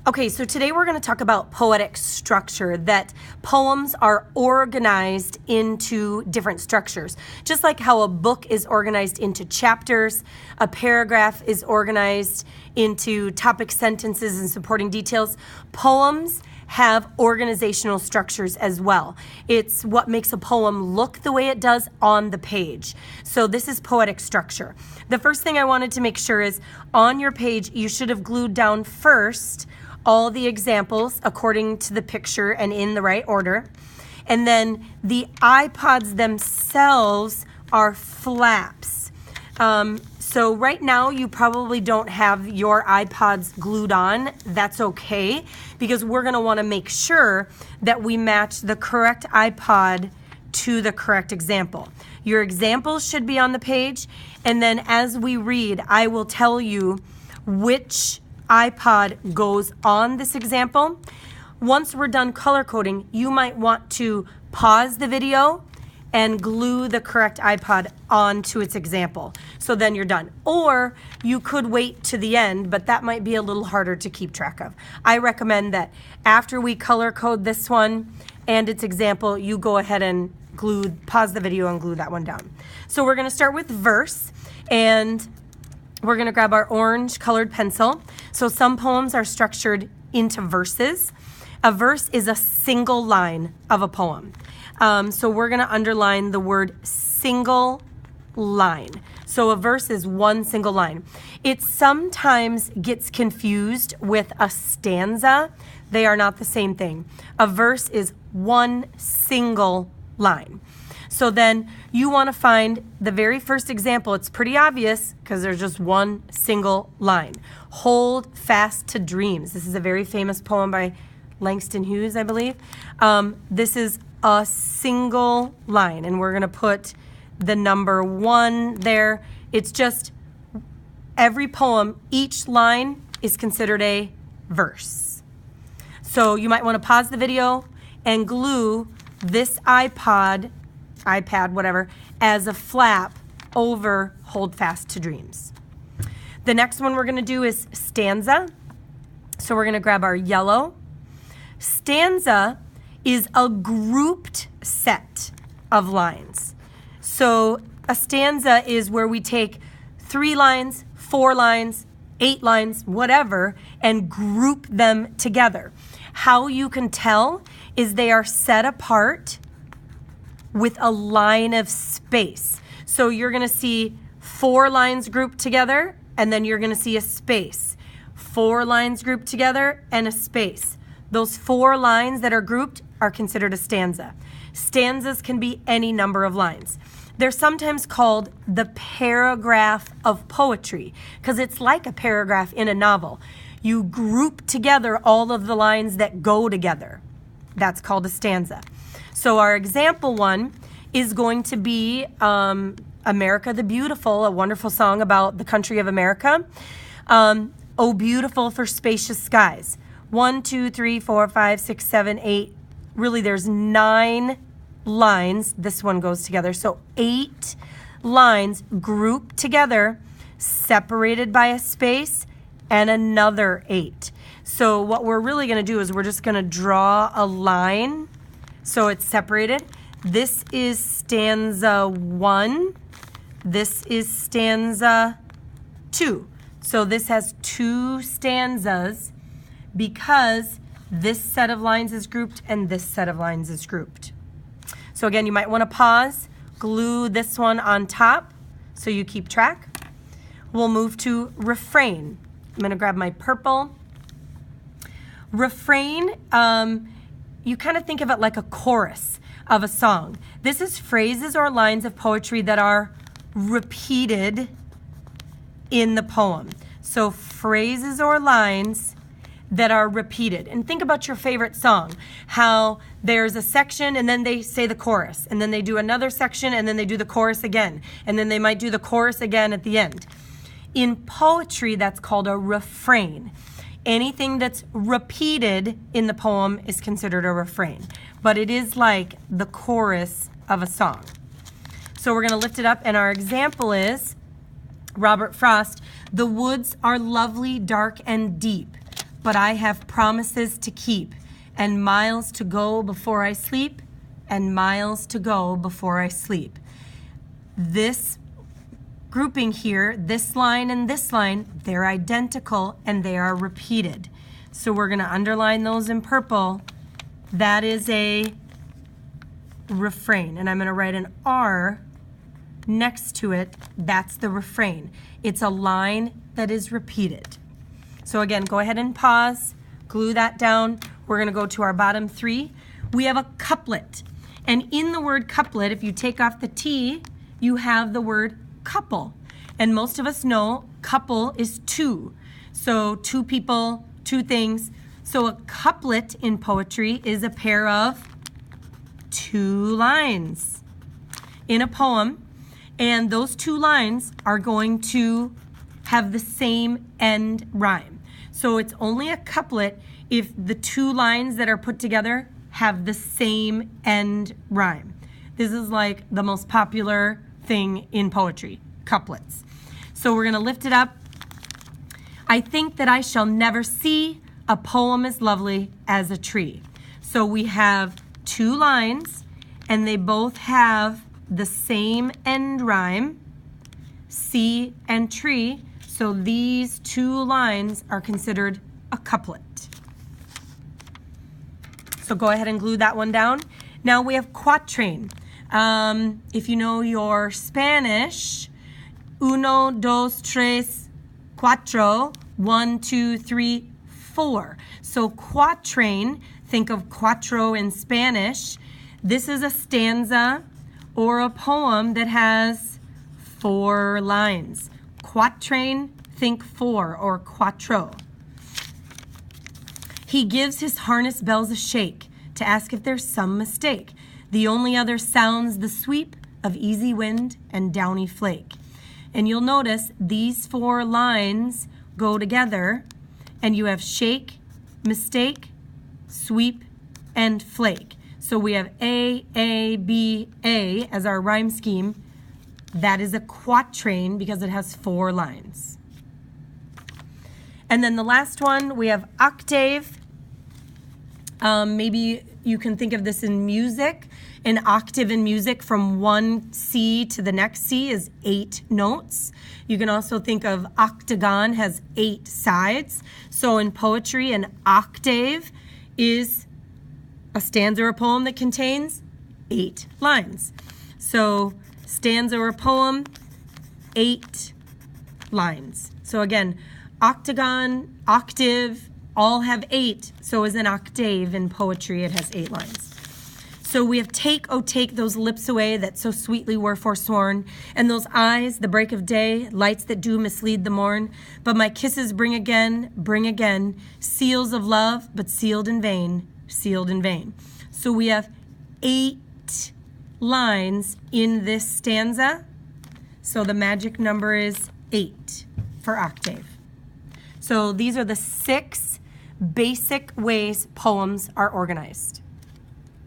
Okay, so today we're going to talk about poetic structure, that poems are organized into different structures. Just like how a book is organized into chapters, a paragraph is organized into topic sentences and supporting details, poems have organizational structures as well. It's what makes a poem look the way it does on the page. So this is poetic structure. The first thing I wanted to make sure is on your page, you should have glued down first all the examples according to the picture and in the right order. And then the iPods themselves are flaps. So right now you probably don't have your iPods glued on. That's okay, because we're going to want to make sure that we match the correct iPod to the correct example. Your examples should be on the page, and then as we read, I will tell you which iPod goes on this example. Once we're done color coding, you might want to pause the video and glue the correct iPod onto its example. So then you're done. Or you could wait to the end, but that might be a little harder to keep track of. I recommend that after we color code this one and its example, you go ahead and pause the video and glue that one down. So we're gonna start with verse, and we're gonna grab our orange colored pencil. So some poems are structured into verses. A verse is a single line of a poem. So we're gonna underline the word single line. So a verse is one single line. It sometimes gets confused with a stanza. They are not the same thing. A verse is one single line. So then you want to find the very first example. It's pretty obvious because there's just one single line. Hold fast to dreams. This is a very famous poem by Langston Hughes, I believe. This is a single line, and we're going to put the number 1 there. It's just every poem, each line is considered a verse. So you might want to pause the video and glue this iPad, whatever, as a flap over hold fast to dreams. The next one we're going to do is stanza. So we're going to grab our yellow. Stanza is a grouped set of lines. So a stanza is where we take 3 lines, 4 lines, 8 lines, whatever, and group them together. How you can tell is they are set apart with a line of space. So you're going to see 4 lines grouped together, and then you're going to see a space. 4 lines grouped together and a space. Those 4 lines that are grouped are considered a stanza. Stanzas can be any number of lines. They're sometimes called the paragraph of poetry because it's like a paragraph in a novel. You group together all of the lines that go together. That's called a stanza. So our example one is going to be America the Beautiful, a wonderful song about the country of America. Oh, beautiful for spacious skies. 1, 2, 3, 4, 5, 6, 7, 8. Really, there's 9 lines. This one goes together. So 8 lines grouped together, separated by a space, and another 8. So what we're really going to do is we're just going to draw a line so it's separated. This is stanza 1. This is stanza 2. So this has 2 stanzas because this set of lines is grouped and this set of lines is grouped. So again, you might want to pause, glue this one on top so you keep track. We'll move to refrain. I'm going to grab my purple. Refrain, you kind of think of it like a chorus of a song. This is phrases or lines of poetry that are repeated in the poem. So phrases or lines that are repeated. And think about your favorite song, how there's a section and then they say the chorus, and then they do another section and then they do the chorus again, and then they might do the chorus again at the end. In poetry, that's called a refrain. Anything that's repeated in the poem is considered a refrain, but it is like the chorus of a song. So we're going to lift it up, and our example is Robert Frost. The woods are lovely, dark, and deep. but I have promises to keep, and miles to go before I sleep, and miles to go before I sleep. This grouping here, this line and this line, they're identical and they are repeated. So we're going to underline those in purple. That is a refrain, and I'm going to write an R next to it. That's the refrain. It's a line that is repeated. So again, go ahead and pause, glue that down. We're going to go to our bottom three. We have a couplet, and in the word couplet, if you take off the T, you have the word couple, and most of us know couple is two. So two people, two things. So a couplet in poetry is a pair of two lines in a poem, and those two lines are going to have the same end rhyme. So it's only a couplet if the two lines that are put together have the same end rhyme. This is like the most popular thing in poetry, couplets. So we're going to lift it up. I think that I shall never see a poem as lovely as a tree. So we have two lines, and they both have the same end rhyme, see and tree. So these two lines are considered a couplet. So go ahead and glue that one down. Now we have quatrain. If you know your Spanish, uno, dos, tres, cuatro, 1, 2, 3, 4. So quatrain, think of cuatro in Spanish. This is a stanza or a poem that has 4 lines. Quatrain, think 4 or quattro. He gives his harness bells a shake to ask if there's some mistake. The only other sounds the sweep of easy wind and downy flake. And you'll notice these 4 lines go together, and you have shake, mistake, sweep, and flake. So we have A, B, A as our rhyme scheme. That is a quatrain because it has 4 lines. And then the last one, we have octave. Maybe you can think of this in music. An octave in music from one C to the next C is 8 notes. You can also think of octagon has 8 sides. So in poetry, an octave is a stanza or a poem that contains 8 lines. So stanza or poem, 8 lines. So again, octagon, octave, all have 8. So is an octave in poetry, it has 8 lines. So we have take, oh take those lips away that so sweetly were forsworn, and those eyes, the break of day, lights that do mislead the morn. But my kisses bring again, seals of love, but sealed in vain, sealed in vain. So we have 8 lines in this stanza. So the magic number is 8 for octave. So these are the 6 basic ways poems are organized.